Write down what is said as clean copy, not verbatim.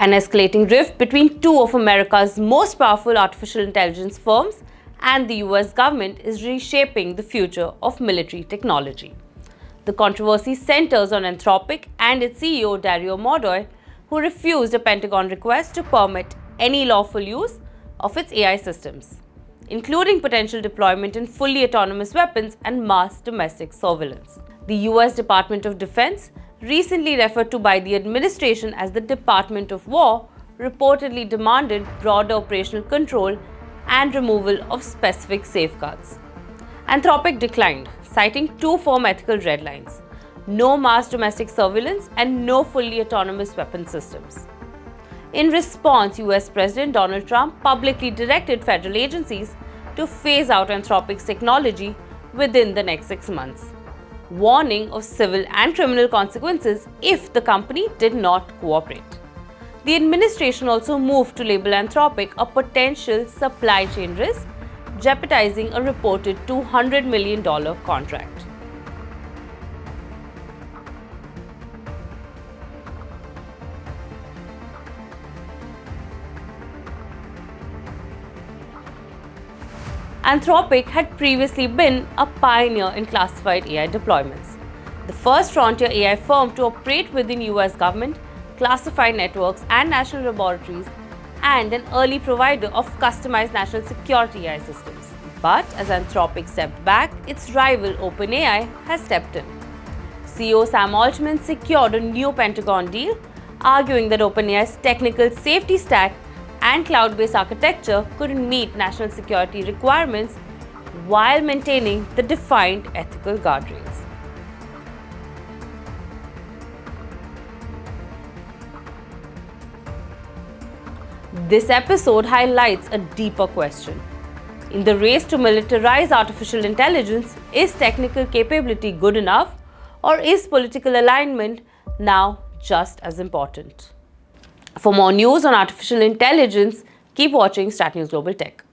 An escalating rift between two of America's most powerful artificial intelligence firms and the US government is reshaping the future of military technology. The controversy centers on Anthropic and its CEO Dario Mordoy, who refused a Pentagon request to permit any lawful use of its AI systems, including potential deployment in fully autonomous weapons and mass domestic surveillance. The US Department of Defense, recently referred to by the administration as the Department of War, reportedly demanded broader operational control and removal of specific safeguards. Anthropic declined, citing two firm ethical red lines: no mass domestic surveillance and no fully autonomous weapon systems. In response, US President Donald Trump publicly directed federal agencies to phase out Anthropic's technology within the next 6 months, warning of civil and criminal consequences if the company did not cooperate. The administration also moved to label Anthropic a potential supply chain risk, jeopardizing a reported $200 million contract. Anthropic had previously been a pioneer in classified AI deployments, the first frontier AI firm to operate within US government, classified networks and national laboratories, and an early provider of customized national security AI systems. But as Anthropic stepped back, its rival OpenAI has stepped in. CEO Sam Altman secured a new Pentagon deal, arguing that OpenAI's technical safety stack and cloud-based architecture could meet national security requirements while maintaining the defined ethical guardrails. This episode highlights a deeper question. In the race to militarize artificial intelligence, is technical capability good enough, or is political alignment now just as important? For more news on artificial intelligence, keep watching Stat News Global Tech.